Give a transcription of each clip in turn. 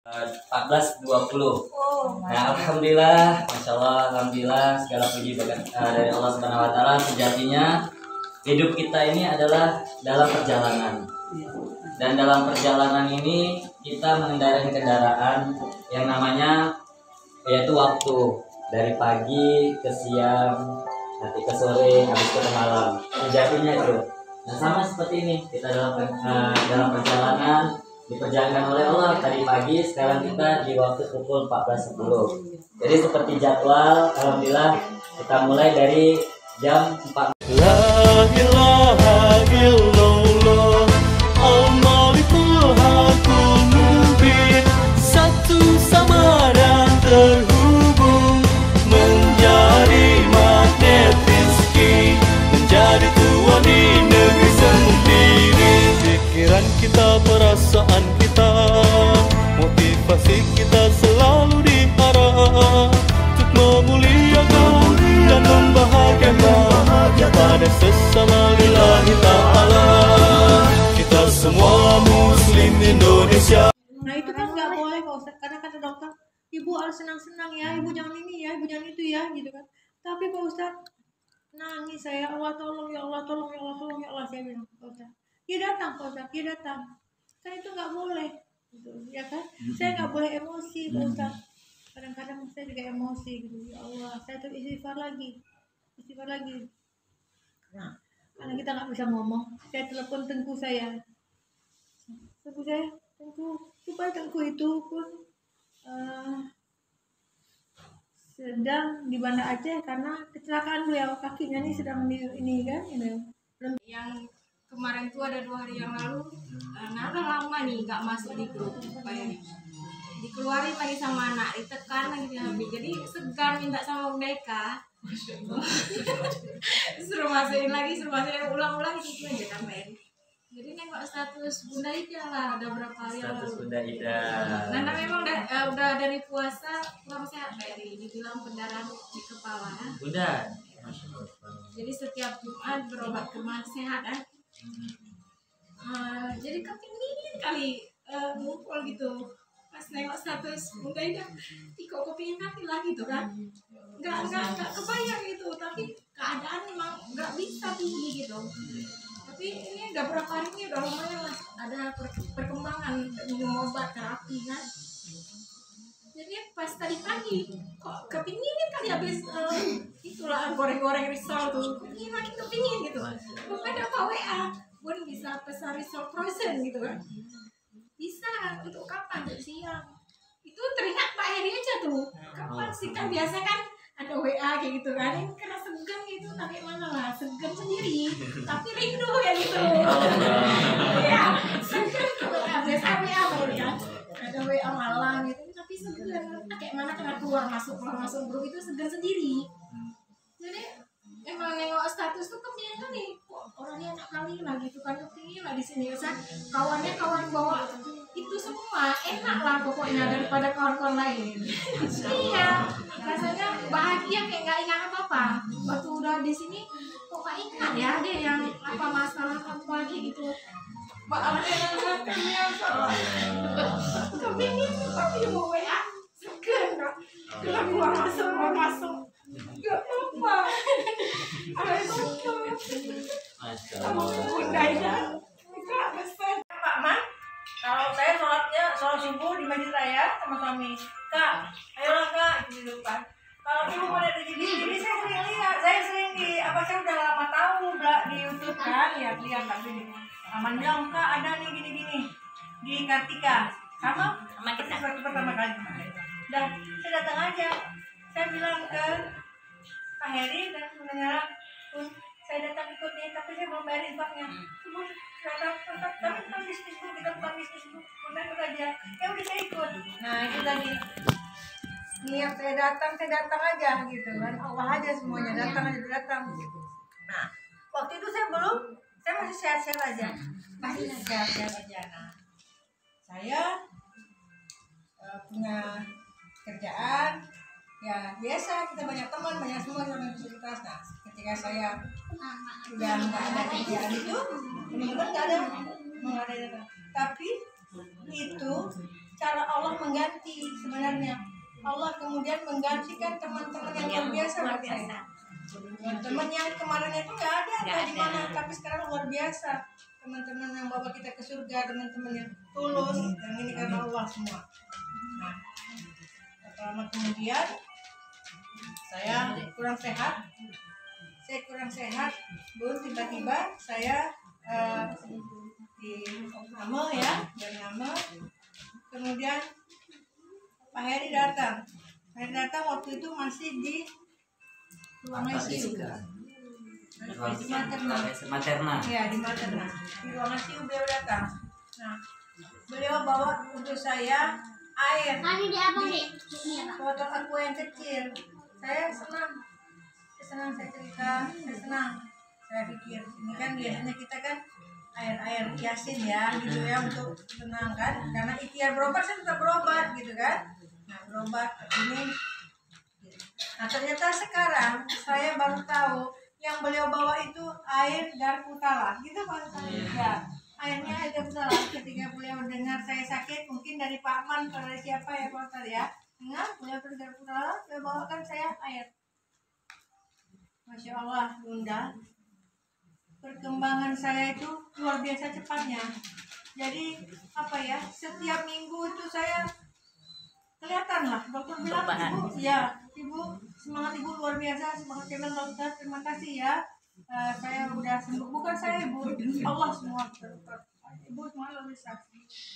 14.20. Nah, alhamdulillah, masya Allah, alhamdulillah, segala puji dari Allah Subhanahu Wa Taala. Sejatinya hidup kita ini adalah dalam perjalanan, dan dalam perjalanan ini kita mengendarai kendaraan yang namanya yaitu waktu, dari pagi ke siang, nanti ke sore, habis ke malam. Sejatinya itu. Nah, sama seperti ini, kita dalam perjalanan diperjalankan oleh Allah. Tadi pagi, sekarang kita di waktu pukul 14.10. Jadi seperti jadwal, alhamdulillah kita mulai dari jam 4. La ilaha illallah, al-malikul hakul mubin, satu sama dan terhubung, menjadi magnet rezeki, menjadi tuan di negeri sendiri. Pikiran kita, perasaan kita, motivasi kita selalu diarah untuk memuliakan dan membahagiakan pada sesama lillahi ta'ala. Kita semua muslim Indonesia. Nah itu kan nggak boleh Pak Ustadz, karena kata dokter, ibu harus senang-senang ya, ibu jangan ini ya, ibu jangan itu ya, gitu kan. Tapi Pak Ustadz, nangis saya, Allah tolong ya Allah, tolong ya Allah, tolong ya Allah, saya bilang Pak Ustadz. Dia datang Pak Ustadz, dia datang. Saya itu nggak boleh, gitu, ya kan? Saya nggak boleh emosi Pak Ustadz. Kadang-kadang saya juga emosi gitu, ya Allah, saya tuh istighfar lagi. Nah, karena kita nggak bisa ngomong, saya telepon tengku saya, supaya tengku itu pun sedang di Banda Aceh karena kecelakaan beliau, kakinya nih sedang ini kan, yang kemarin tuh ada 2 hari yang lalu, nah udah lama nih nggak masuk di grup, kayak dikeluarin lagi sama anak, ditekan lagi jadi segan minta sama mereka. suruh masukin ulang-ulang gitu aja kan men. Jadi nengok status Bunda Ida lah, ada berapa hari yang lalu. Status Bunda Ida. Nah memang udah dari puasa kurang sehat kayak dibilang pendarahan di kepala. Bunda. Jadi setiap Jumat berobat ke rumah sehat kan. Jadi kepingin kali ngumpul gitu. Pas nengok status Bunda Ida, kok kepingin nanti lagi tuh kan. Nggak kebayang gitu, tapi keadaan memang nggak bisa tinggi gitu. Tapi ini udah berapa hari ini udah lumayan lah, ada perkembangan minum obat terapi kan. Jadi pas tadi pagi kok kepingin kali habis itulah goreng-goreng risol tuh, ini makin kepingin gitu. Pokoknya dapat WA, Bun bisa pesan risol frozen gitu kan. Bisa, untuk kapan? Untuk siang. Itu teringat Pak Heri aja tuh, kapan sih, kan biasa kan ada WA kayak gitu kan, ini kena segan gitu, tapi mana lah, segan sendiri tapi rindu ya gitu. Iya, segan WA, biasa WA baru kan ada WA malam gitu, tapi segan, kayak mana kena keluar masuk grup itu segan sendiri. Jadi emang nengok status tuh kepingin nih, kok orangnya enak kali lah gitu kan, kepingin lah di sini kan, kawannya kawan bawa itu semua enak lah pokoknya daripada kawan-kawan lain. Iya, rasanya bahagia kayak nggak ingat apa-apa. Waktu udah di sini kok nggak ingat ya deh yang apa masalah apa lagi gitu. Kepingin tapi mau WA segan kan, keluar masuk nggak apa-apa. Bunda Ida, Kak pesan Pak Man. Kalau saya sholat subuh di masjid raya sama suami, Kak, ayolah Kak, itu di depan. Kalau ibu mau lihat di TV, saya sering saya udah lama tahu di YouTube kan, ya lihat tapi Aman bilang, Kak ada nih gini-gini di Kartika, sama kita waktu pertama kali. Dan saya datang aja, saya bilang ke Pak Heri dan mendengar pun saya datang ikut nih, tapi saya belum bayar infaknya. Tapi bukan bisnis bu, kita bukan bisnis bu, benar aja. Ya udah saya ikut. Nah itu tadi niat saya datang aja gitu kan, Allah aja semuanya, datang. Nah waktu itu saya masih sehat-sehat aja, Nah saya punya kerjaan, ya biasa kita banyak teman, banyak semua yang aktivitas. Nah ketika saya udah nggak ada kerjaan itu, teman-teman nggak ada, tapi itu cara Allah mengganti sebenarnya. Allah kemudian menggantikan teman-teman yang luar biasa buat saya. Teman yang kemarin itu nggak ada entah di mana, tapi sekarang luar biasa. Teman-teman yang bawa kita ke surga, teman-teman yang tulus, yang ini karena Allah semua. Nah, lama kemudian saya kurang sehat. Bun, tiba-tiba saya di Hamel ya, dan Hamel. Kemudian Pak Heri datang. Waktu itu masih di ruang ICU. Di Materna. Ya, di Materna. Di ruang ICU beliau datang. Nah, beliau bawa untuk saya air di botol aqua yang kecil. Saya senang saya cerita, saya senang. Saya pikir ini kan biasanya kita kan air yasin ya gitu ya untuk tenang kan, karena ikhtiar berobat saya tetap berobat gitu kan. Nah, berobat ini. Nah, ternyata sekarang saya baru tahu yang beliau bawa itu air Darputala gitu Pak. Ya, airnya air Darputala. Ketika beliau dengar saya sakit, mungkin dari Pak Man atau dari siapa ya Pak Ustaz ya, dengar beliau dari Darputala, beliau bawakan saya air. Masya Allah Bunda, perkembangan saya itu luar biasa cepatnya. Jadi apa ya, setiap minggu itu saya kelihatan lah, dokter bilang ibu semangat ibu luar biasa, semangat. Saya bilang dokter terima kasih ya, saya udah sembuh. Bukan saya ibu, Allah semua ibu semua luar biasa.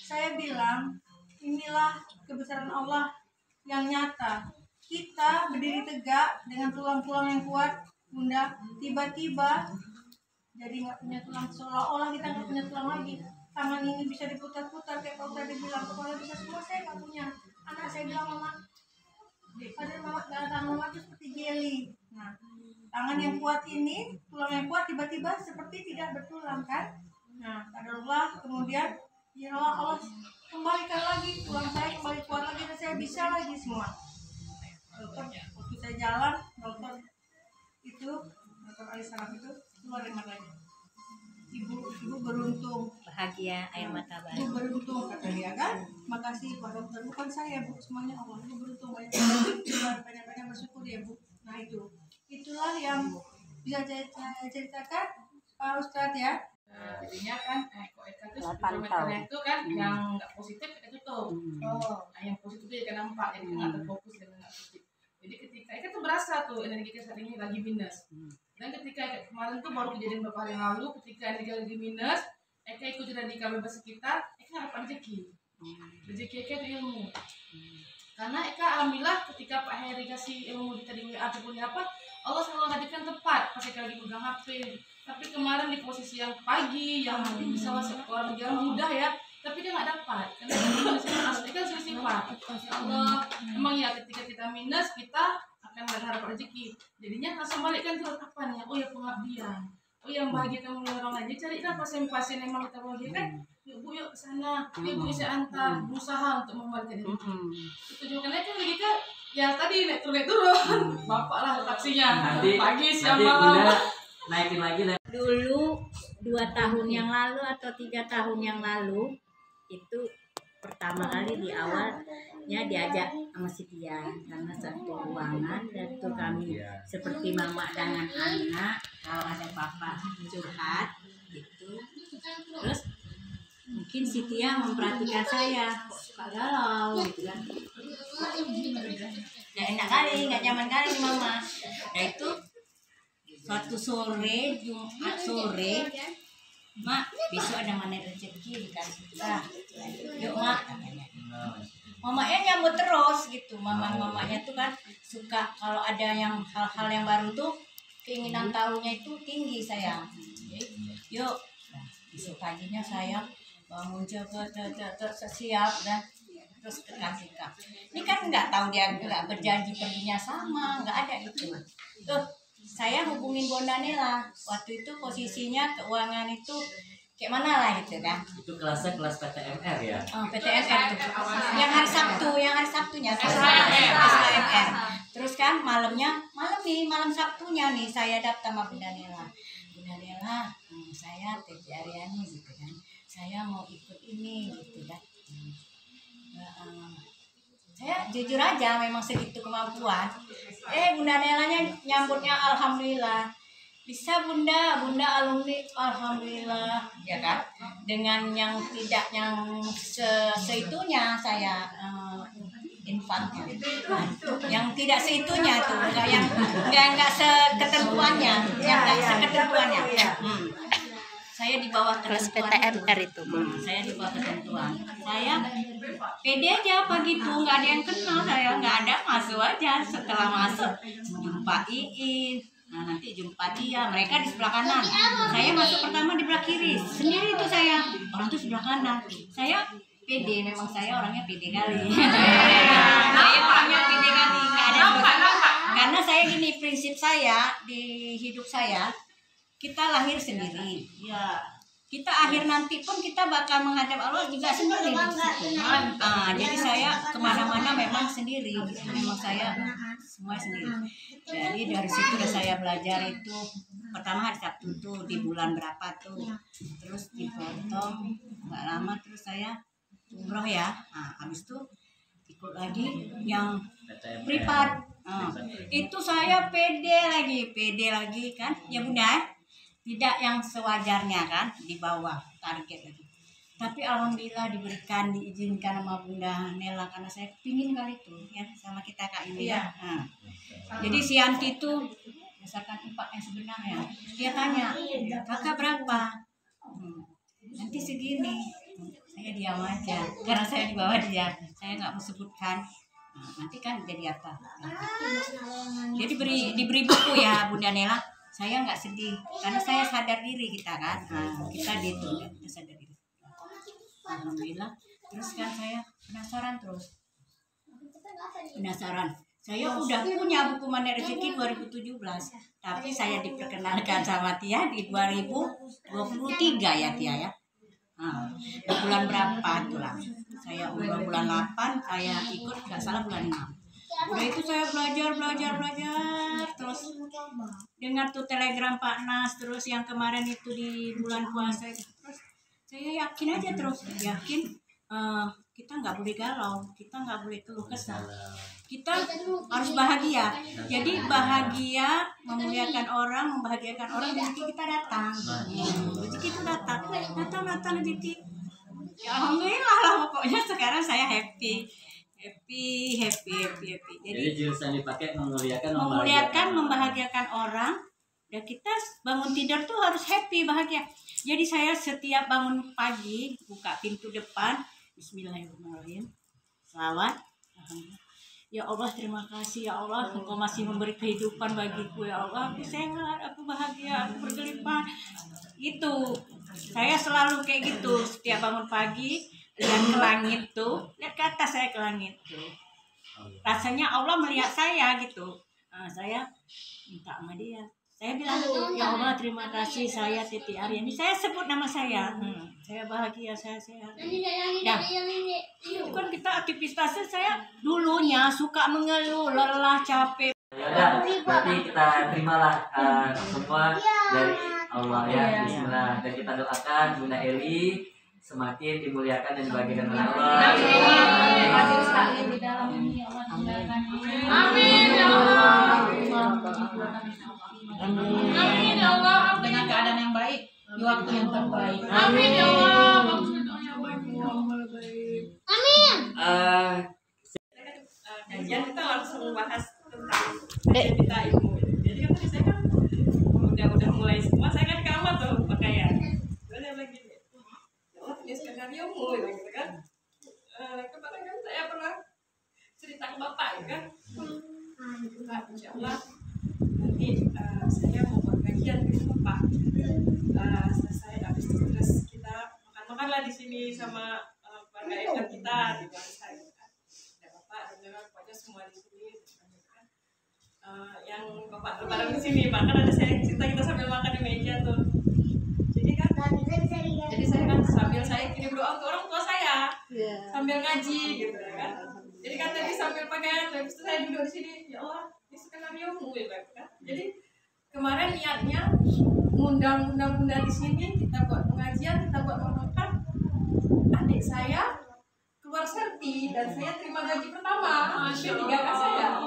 Saya bilang inilah kebesaran Allah yang nyata. Kita berdiri tegak dengan tulang-tulang yang kuat Bunda, tiba-tiba jadi nggak punya tulang, seolah-olah kita nggak punya tulang lagi. Tangan ini bisa diputar-putar kayak Pak tadi bilang, kepala bisa semua, saya nggak punya. Anak saya bilang, mama, tangan mama itu seperti jelly. Nah, tangan yang kuat ini, tulang yang kuat tiba-tiba seperti tidak bertulang kan. Nah, kadarullah kemudian ya Allah kembalikan lagi tulang saya, kembali kuat lagi dan saya bisa lagi semua. Dokter, waktu saya jalan, dokter Alaihissalam itu keluar dari matanya. Ibu beruntung, bahagia, air mata baru. Ibu beruntung kata dia kan. Makasih Pak Dokter, bukan saya Bu, semuanya Allah. Ibu beruntung, banyak bersyukur ya Bu. Nah itulah yang bisa saya ceritakan Pak Ustadz ya. Jadinya kan Eka itu spirometernya itu kan yang nggak positif kita tutup. Nah yang positif itu ya nampak, jadi nggak terfokus dengan nggak positif. Jadi ketika Eka tuh berasa tuh energi kita saat ini lagi minus. Dan ketika kemarin tuh baru kejadian beberapa hari lalu, ketika energi lagi minus, Eka ikut radikal bebas sekitar, Eka dapat rezeki. Rezeki Eka itu ilmu. Karena Eka alhamdulillah ketika Pak Heri kasih ilmu di tadi ataupun apa, Allah selalu ngadikan tepat pas Eka lagi pegang HP. Tapi kemarin di posisi yang pagi, yang mungkin bisa masuk orang jalan mudah ya, tapi dia nggak dapat. Karena asli kan sifat. Allah, emang ya ketika kita minus kita akan berharap rezeki. Jadinya langsung balik kan terus apa nih? Oh ya pengabdian. Oh yang bahagiakan orang lain. Jadi carilah pasien-pasien yang mau kita bahagiakan. Yuk Bu, yuk ke sana. Yuk Bu, saya antar. Berusaha untuk membalikkan itu. Itu juga kan lagi kan ya tadi naik turun. Bapak lah taksinya. Nanti Pagi siang nanti malam. Bunda naikin lagi. Dulu 2 tahun yang lalu atau 3 tahun yang lalu itu pertama kali di awalnya diajak sama si Tian karena satu ruangan dan itu kami seperti mama dengan anak, kalau ada papa curhat gitu. Terus mungkin si Tian memperhatikan saya kok suka galau gitu kan, ya enak kali, nggak nyaman kali mama. Nah itu suatu sore Jumat sore, Mak, besok ada mana rezeki dikasih kita. Yuk Mak, katanya. Mamanya nyambut terus gitu. Mamanya tuh kan suka kalau ada yang hal-hal yang baru tuh keinginan tahunya itu tinggi sayang. Yuk, besok paginya sayang bangun coba siap dan terus kasih kak. Ini kan nggak tahu dia nggak berjanji perginya sama, nggak ada itu. Tuh. Saya hubungin Bondanela, waktu itu posisinya keuangan itu kayak mana lah gitu kan. Itu kelasnya kelas PTMR ya? PTMR tuh. Yang hari Sabtunya SKMR. Terus kan malam Sabtunya nih saya daftar sama Bondanela. Bondanela, saya Teti Aryani gitu kan. Saya mau ikut ini gitu kan. Saya jujur aja memang segitu kemampuan. Bunda Nelanya nyambutnya alhamdulillah. Bisa bunda alumni alhamdulillah, ya kan? Dengan yang tidak yang seitunya saya infaknya, yang tidak seitunya tuh, nggak seketentuannya, seketentuannya. Saya di bawah Kelas ketentuan PTMR itu. Saya di bawah ketentuan. Saya pede aja apa gitu, nggak ada yang kenal saya, nggak ada, masuk aja. Setelah masuk jumpa Iin, nah nanti jumpa dia, mereka di sebelah kanan. Saya masuk pertama di sebelah kiri, sendiri itu saya, orang tuh sebelah kanan. Saya pede, memang saya orangnya pede kali. Saya orangnya pede kali, nggak ada karena saya gini, prinsip saya di hidup saya, kita lahir sendiri. Ya. Kita akhir nanti pun kita bakal menghadap Allah juga sendiri. Jadi saya kemana-mana memang sendiri. Memang saya semua sendiri. Jadi dari situ udah saya belajar itu. Pertama hari Sabtu tuh di bulan berapa tuh. Terus dipotong nggak lama, terus saya umroh ya. Habis itu ikut lagi yang privat. Itu saya pede lagi kan. Ya bunda. Tidak yang sewajarnya kan, di bawah target lagi. Tapi alhamdulillah diberikan, diizinkan sama Bunda Nela, karena saya kepingin kali itu ya sama kita Kak ini ya. Jadi si Yanti itu misalkan impak yang sebenarnya, dia tanya, kakak berapa? Nanti segini. Saya diam aja, karena saya di bawah dia, saya nggak mau sebutkan. Nanti kan jadi apa? Jadi diberi buku ya Bunda Nela. Saya nggak sedih karena saya sadar diri kita kan, kita sadar diri. Alhamdulillah. Terus kan saya penasaran Saya udah punya buku Mandiri Rezeki 2017, tapi saya diperkenalkan sama Tia di 2023 ya Tia ya. Di bulan berapa tuh lah? Saya umur bulan 8, saya ikut nggak salah bulan 6. Udah itu saya belajar terus dengar tuh telegram Pak Nas, terus yang kemarin itu di bulan puasa itu. Terus saya yakin aja kita nggak boleh galau, kita nggak boleh keluh kesah, kita harus bahagia. Jadi bahagia, membahagiakan orang, rezeki kita datang. Rezeki itu datang rezeki. Ya alhamdulillah lah, pokoknya sekarang saya happy. Jadi jurusan dipakai memuliakan, membahagiakan orang. Dan kita bangun tidur tuh harus happy, bahagia. Jadi saya setiap bangun pagi buka pintu depan, Bismillahirrahmanirrahim, selawat, ya Allah terima kasih ya Allah, Engkau masih memberi kehidupan bagiku ya Allah, aku sehat, aku bahagia, aku berkelimpahan. Itu saya selalu kayak gitu setiap bangun pagi. Lihat ke langit tuh, lihat ke atas, saya ke langit tuh. Rasanya Allah melihat saya gitu. Saya minta sama dia. Saya bilang, ya Allah terima kasih, saya Titi Aryani. Saya sebut nama saya. Saya bahagia, saya sehat. Nah, itu kan kita aktivitasnya, saya dulunya suka mengeluh, lelah, capek. Ya, berarti kita terimalah semua dari Allah ya. Bismillah. Dan kita doakan Bunda Eli semakin dimuliakan dan dibahagiakan oleh Allah. Amin ya Allah. Amin ya Allah. Dengan keadaan yang baik, di waktu yang terbaik. Amin ya Allah. Amin. Kajian kita langsung bahas tentang kita ilmu. Jadi kan tadi saya kan udah mulai semua, saya kan kamar tuh pakaian. Udah lagi. Ya skenario gitu kan. Kemarin kan saya pernah cerita ke bapak ya kan. Pak, insya Allah nanti saya mau buat kajian di bapak. Selesai habis itu terus kita makan lah di sini sama keluarga Evan kita di bangsa gitu kan. Ada bapak, ada pokoknya semua di sini. Yang bapak bareng di sini, bahkan ada saya cerita kita sambil makan di meja tuh. Jadi saya kan sambil saya kirim doa untuk orang tua saya, sambil ngaji gitu kan. Jadi kan tadi sambil pakaian, habis itu saya duduk di sini, ya Allah, ini skenario gitu kan. Jadi kemarin niatnya ngundang bunda di sini, kita buat pengajian, kita buat makan. Adik saya keluar Serti dan saya terima gaji pertama P3K saya.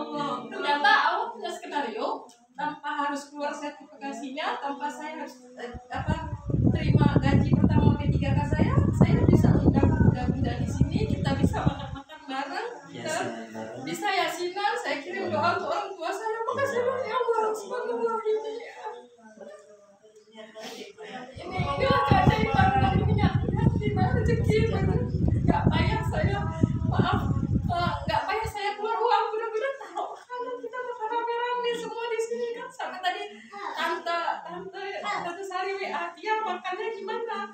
Ternyata Allah punya skenario tanpa harus keluar sertifikasinya, tanpa saya harus terima gaji pertama P3K saya bisa undang di sini, kita bisa makan bareng, kita bisa yasinan, saya kirim doa untuk orang tua saya. Makasih banyak ya Allah, subhanallah ini ya. Inilah keajaiban dari minyak hati, rezeki. Gak payah saya, maaf, gak payah saya keluar uang, bener-bener taruh makanan, kita makan rame-rame semua di sini kan. Sampai tadi tante Sari WA, dia makannya gimana?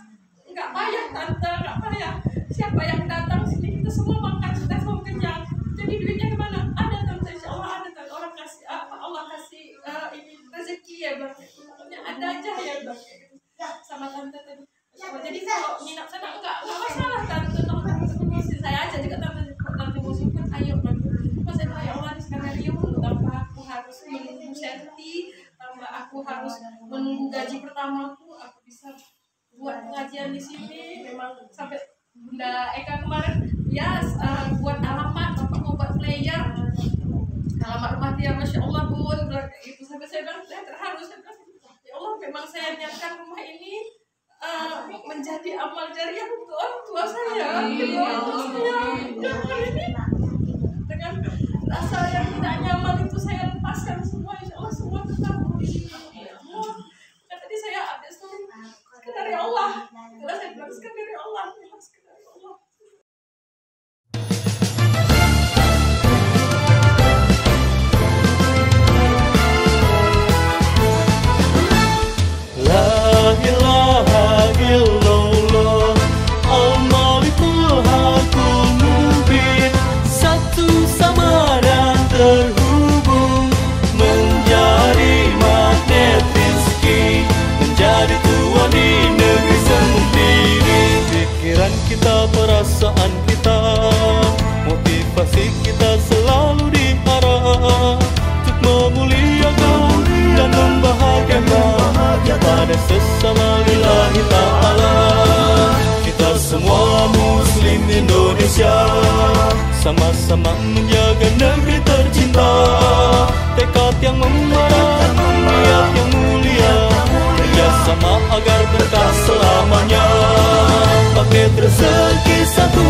Gak payah tante, gak payah. Siapa yang datang sini kita semua makan, sudah semua kenyang. Jadi duitnya kemana? Ada tante, insya Allah ada tante. Orang kasih apa? Allah kasih ini rezeki ya bang. Pokoknya ada aja ya bang. Sama tante tadi. Jadi kalau nginap sana enggak masalah tante. Saya aja juga tante musuhkan ayo nanti. Mas saya ya Allah skenario tanpa aku harus menunggu serti, tanpa aku harus menunggu gaji pertamaku, aku bisa buat pengajian di sini. Memang sampai Bunda Eka kemarin ya buat alamat, bapak mau buat player alamat rumah dia, masya Allah bun, itu sampai saya bilang saya terharu, saya bilang ya Allah memang saya niatkan rumah ini menjadi amal jariah untuk orang tua saya, dan hari ini dengan rasa yang tidak nyaman itu saya lepaskan semua, insya Allah semua tetap di sini. Ya Allah, tadi saya ada story dari Allah, karena saya bilang dari Allah, dari Allah. La ilaha illallah, Al-Malikul Hakul Mubin, satu sama dan terhubung, menjadi magnet rezeki, menjadi tuan di negeri sendiri. Pikiran kita, perasaan kita, motivasi kita selalu diarah untuk memuliakan dan membahagiakan pada sesama lillahi ta'ala. Kita semua muslim Indonesia, sama-sama menjaga negeri tercinta. Tekad yang membara, niat yang mulia, kerjasama agar berkah selamanya. Paket rezeki satu